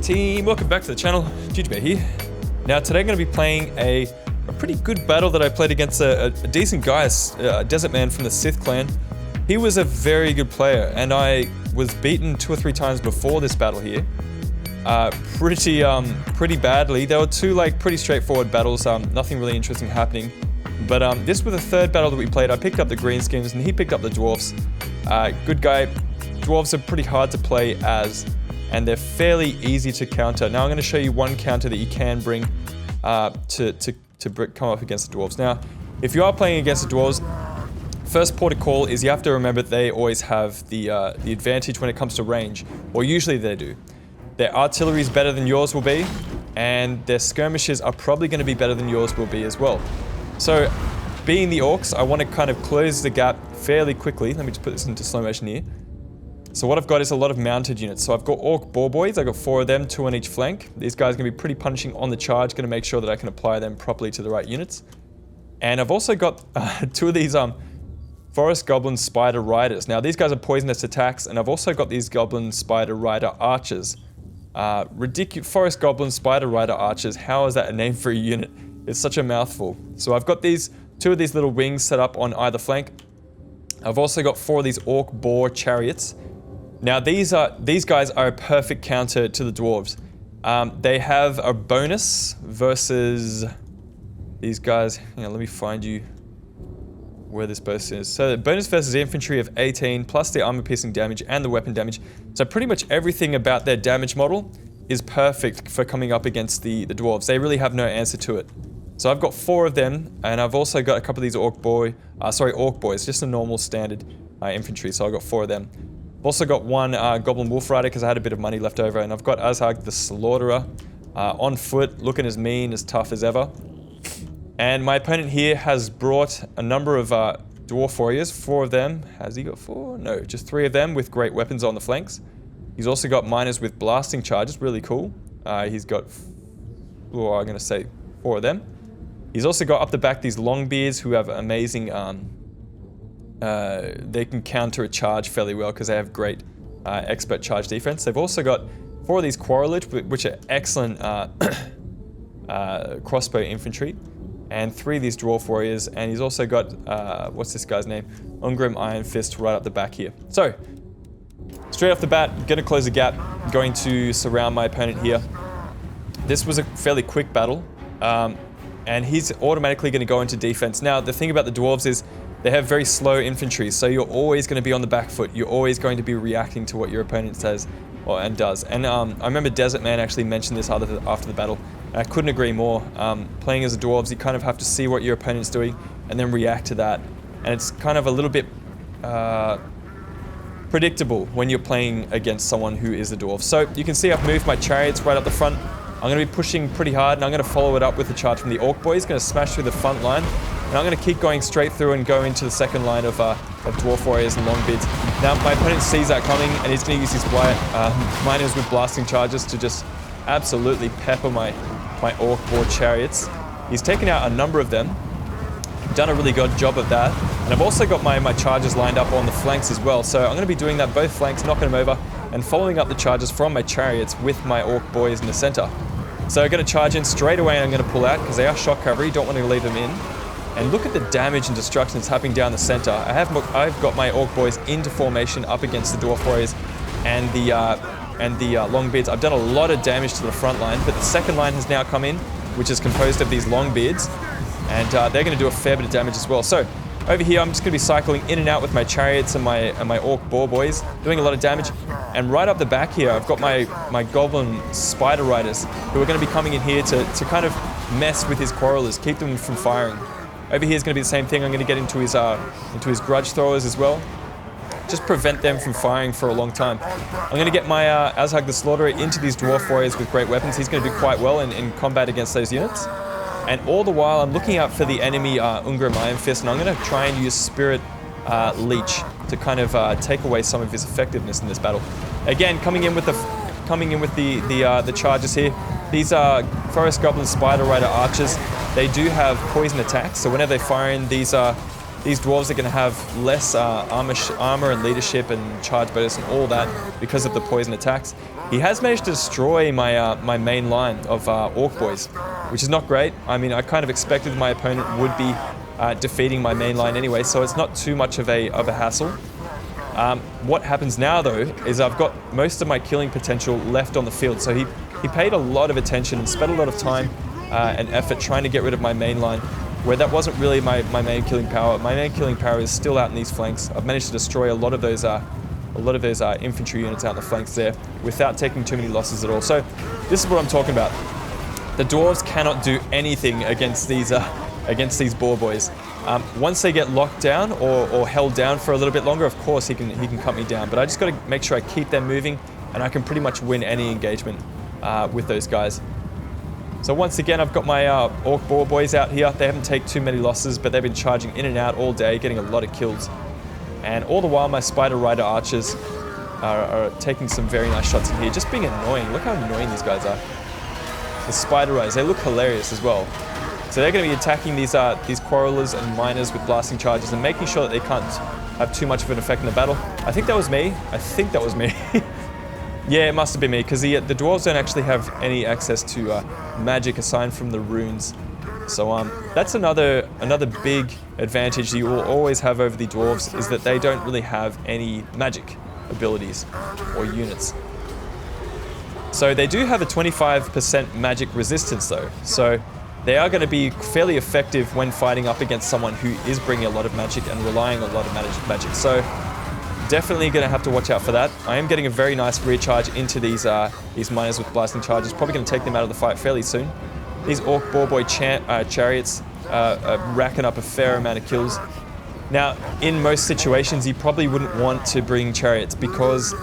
team, welcome back to the channel. Jujubear here. Now today I'm going to be playing a pretty good battle that I played against a decent guy, a desert man from the Sith clan. He was a very good player and I was beaten 2 or 3 times before this battle here. Pretty badly. There were 2 like pretty straightforward battles, nothing really interesting happening. But this was the 3rd battle that we played. I picked up the Greenskins and he picked up the Dwarfs. Good guy. Dwarves are pretty hard to play as, and they're fairly easy to counter. Now I'm going to show you one counter that you can bring to come up against the Dwarves. Now, if you are playing against the Dwarves, first port of call is you have to remember that they always have the advantage when it comes to range, or usually they do. Their artillery is better than yours will be, and their skirmishes are probably going to be better than yours will be as well. So, being the Orcs, I want to kind of close the gap fairly quickly. Let me just put this into slow motion here. So what I've got is a lot of mounted units. So I've got Orc Boar Boys, I've got 4 of them, 2 on each flank. These guys are going to be pretty punishing on the charge, going to make sure that I can apply them properly to the right units. And I've also got 2 of these Forest Goblin Spider Riders. Now these guys are poisonous attacks, and I've also got these Goblin Spider Rider Archers. Ridiculous Forest Goblin Spider Rider Archers, how is that a name for a unit? It's such a mouthful. So I've got 2 of these little wings set up on either flank. I've also got 4 of these Orc Boar Chariots. Now these guys are a perfect counter to the Dwarves. They have a bonus versus these guys. Hang on, let me find you where this bonus is. So the bonus versus infantry of 18 plus the armor piercing damage and the weapon damage. So pretty much everything about their damage model is perfect for coming up against the Dwarves. They really have no answer to it. So I've got 4 of them, and I've also got a couple of these Orc Boys, just a normal standard infantry. So I've got 4 of them. I've also got 1 Goblin Wolf Rider because I had a bit of money left over, and I've got Azhag the Slaughterer on foot, looking as mean, as tough as ever. And my opponent here has brought a number of Dwarf Warriors, 4 of them. Has he got 4? No, just 3 of them with great weapons on the flanks. He's also got miners with blasting charges, really cool. He's got, I'm going to say 4 of them. He's also got up the back these Longbeards who have amazing, they can counter a charge fairly well because they have great expert charge defense. They've also got 4 of these Quarrelage, which are excellent crossbow infantry, and 3 of these Dwarf Warriors, and he's also got, what's this guy's name? Ungrim Iron Fist right up the back here. So, straight off the bat, going to close the gap, going to surround my opponent here. This was a fairly quick battle, and he's automatically going to go into defense. Now, the thing about the Dwarves is they have very slow infantry, so you're always going to be on the back foot. You're always going to be reacting to what your opponent says and does. And I remember Desert Man actually mentioned this after the battle, and I couldn't agree more. Playing as the Dwarves, you kind of have to see what your opponent's doing and then react to that. And it's kind of a little bit predictable when you're playing against someone who is the Dwarves. So you can see I've moved my chariots right up the front. I'm going to be pushing pretty hard, and I'm going to follow it up with a charge from the Orc Boys. Going to smash through the front line, and I'm going to keep going straight through and go into the second line of Dwarf Warriors and Longbeards. Now, my opponent sees that coming, and he's going to use his miners with blasting charges to just absolutely pepper my Orc Boar Chariots. He's taken out a number of them, done a really good job of that, and I've also got my charges lined up on the flanks as well. So I'm going to be doing that both flanks, knocking them over, and following up the charges from my chariots with my Orc Boys in the center. So I'm going to charge in straight away, and I'm going to pull out because they are shock cover. You don't want to leave them in. And look at the damage and destruction that's happening down the center. I've got my Orc Boys into formation up against the Dwarf Warriors and the Longbeards. I've done a lot of damage to the front line, but the second line has now come in, which is composed of these Longbeards, and they're going to do a fair bit of damage as well. So over here, I'm just going to be cycling in and out with my chariots and my Orc Boar Boys, doing a lot of damage. And right up the back here, I've got my Goblin Spider Riders, who are going to be coming in here to kind of mess with his Quarrelers, keep them from firing. Over here is going to be the same thing. I'm going to get into his Grudge Throwers as well, just prevent them from firing for a long time. I'm going to get my Azhag the Slaughterer into these Dwarf Warriors with great weapons. He's going to do quite well in combat against those units. And all the while, I'm looking out for the enemy Ungrim Iron Fist, and I'm going to try and use Spirit Leech to kind of take away some of his effectiveness in this battle. Again, coming in with the charges here. These are Forest Goblin Spider Rider Archers. They do have poison attacks, so whenever they fire in these these dwarves are going to have less armor and leadership and charge bonus and all that because of the poison attacks. He has managed to destroy my my main line of orc boys, which is not great. I mean, I kind of expected my opponent would be defeating my main line anyway, so it's not too much of a hassle. What happens now though is I've got most of my killing potential left on the field, so he paid a lot of attention and spent a lot of time and effort trying to get rid of my main line, where that wasn't really my main killing power. My main killing power is still out in these flanks. I've managed to destroy a lot of those infantry units out in the flanks there without taking too many losses at all. So this is what I'm talking about. The dwarves cannot do anything against these boar boys. Once they get locked down or held down for a little bit longer, of course he can cut me down. But I just got to make sure I keep them moving, and I can pretty much win any engagement with those guys. So once again, I've got my orc boar boys out here. They haven't taken too many losses, but they've been charging in and out all day, getting a lot of kills. And all the while, my spider rider archers are taking some very nice shots in here, just being annoying. Look how annoying these guys are. The spider riders, they look hilarious as well. So they're going to be attacking these quarrelers and miners with blasting charges and making sure that they can't have too much of an effect in the battle. I think that was me. I think that was me. Yeah, it must have been me, because the dwarves don't actually have any access to magic aside from the runes. So that's another big advantage that you will always have over the dwarves, is that they don't really have any magic abilities or units. So they do have a 25% magic resistance though, so they are going to be fairly effective when fighting up against someone who is bringing a lot of magic and relying on a lot of magic. So definitely going to have to watch out for that. I am getting a very nice rear charge into these miners with blasting charges. Probably going to take them out of the fight fairly soon. These orc boar boy chariots are racking up a fair amount of kills. Now, in most situations, you probably wouldn't want to bring chariots, because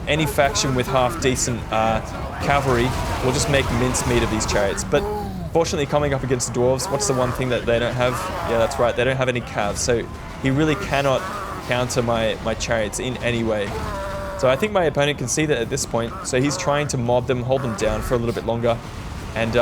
any faction with half decent cavalry will just make mincemeat of these chariots. But fortunately, coming up against the dwarves, what's the one thing that they don't have? Yeah, that's right, they don't have any calves, so he really cannot counter my chariots in any way. So I think my opponent can see that at this point, so he's trying to mob them, hold them down for a little bit longer, and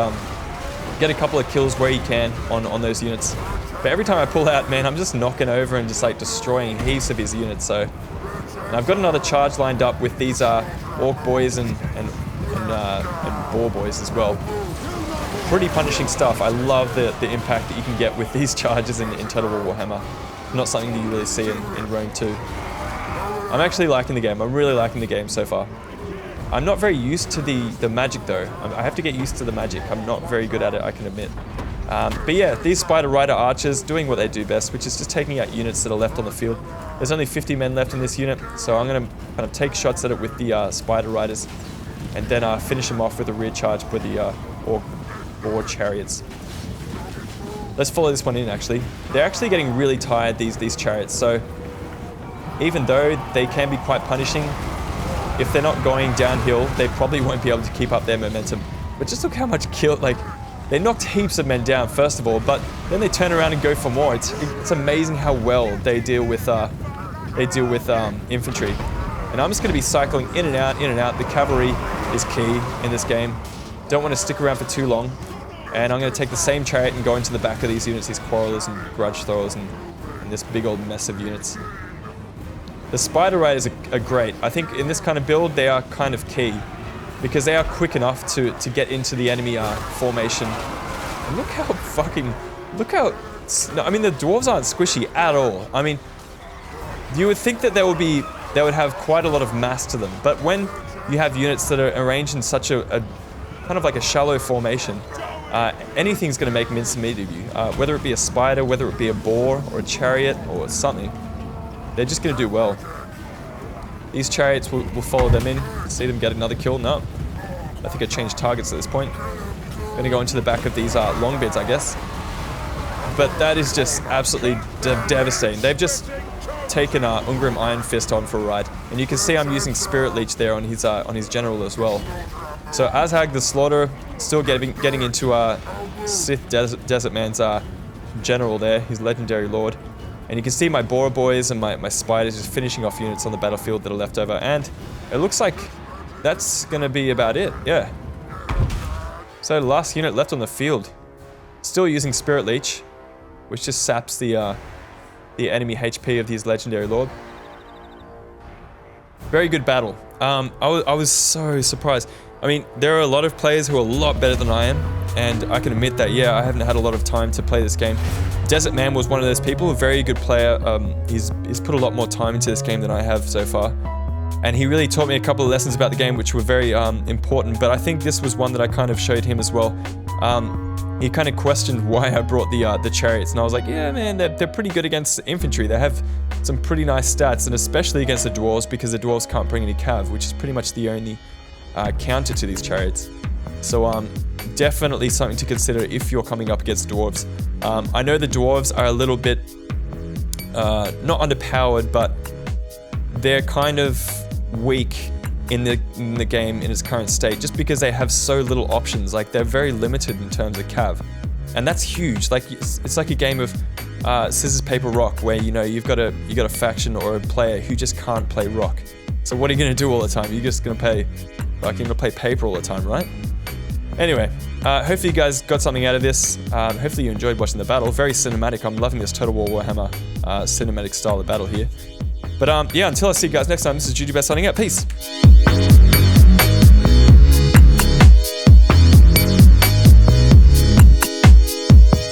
get a couple of kills where he can on those units. But every time I pull out, man, I'm just knocking over and just like destroying heaps of his units. So, and I've got another charge lined up with these orc boys and boar boys as well. Pretty punishing stuff. I love the impact that you can get with these charges in Total War Warhammer. Not something that you really see in Rome 2. I'm actually liking the game. I'm really liking the game so far. I'm not very used to the magic though. I have to get used to the magic. I'm not very good at it, I can admit. But yeah, these spider rider archers doing what they do best, which is just taking out units that are left on the field. There's only 50 men left in this unit, so I'm going to kind of take shots at it with the spider riders, and then finish them off with a rear charge with the orc boar chariots. Let's follow this one in actually. They're actually getting really tired, these chariots, so even though they can be quite punishing, if they're not going downhill, they probably won't be able to keep up their momentum. But just look how much kill, like, they knocked heaps of men down first of all, but then they turn around and go for more. It's amazing how well they deal with infantry. And I'm just going to be cycling in and out. The cavalry is key in this game. Don't want to stick around for too long. And I'm going to take the same chariot and go into the back of these units, these quarrelers and grudge throwers and this big old mess of units. The spider riders are great. I think in this kind of build, they are kind of key, because they are quick enough to get into the enemy formation. And look how I mean, the dwarves aren't squishy at all. I mean, you would think that they would have quite a lot of mass to them, but when you have units that are arranged in such a kind of like a shallow formation, anything's going to make mincemeat of you. Whether it be a spider, whether it be a boar or a chariot or something, they're just going to do well. These chariots will follow them in. See them get another kill? No. I think I changed targets at this point. I'm going to go into the back of these longbeards, I guess. But that is just absolutely devastating. They've just taken Ungrim Iron Fist on for a ride. And you can see I'm using Spirit Leech there on his general as well. So Azhag the Slaughterer still getting into Sith Desert Man's general there, his legendary lord. And you can see my boar boys and my spiders just finishing off units on the battlefield that are left over. And it looks like that's going to be about it, yeah. So the last unit left on the field. Still using Spirit Leech, which just saps the the enemy HP of his legendary lord. Very good battle. I was so surprised. I mean, there are a lot of players who are a lot better than I am, and I can admit that, yeah, I haven't had a lot of time to play this game. Desert Man was one of those people, a very good player. He's put a lot more time into this game than I have so far. And he really taught me a couple of lessons about the game which were very important, but I think this was one that I kind of showed him as well. He kind of questioned why I brought the chariots, and I was like, yeah man, they're pretty good against infantry. They have some pretty nice stats, and especially against the dwarves, because the dwarves can't bring any cav, which is pretty much the only counter to these chariots. So definitely something to consider if you're coming up against dwarves. I know the dwarves are a little bit not underpowered, but they're kind of weak in the game in its current state, just because they have so little options. Like, they're very limited in terms of cav, and that's huge. Like, it's like a game of scissors paper rock, where you know you got a faction or a player who just can't play rock. So what are you gonna do all the time? You're just gonna play paper all the time, right? Anyway, hopefully you guys got something out of this. Hopefully you enjoyed watching the battle. Very cinematic. I'm loving this Total War Warhammer cinematic style of battle here. But yeah, until I see you guys next time, this is Jujubear signing out. Peace.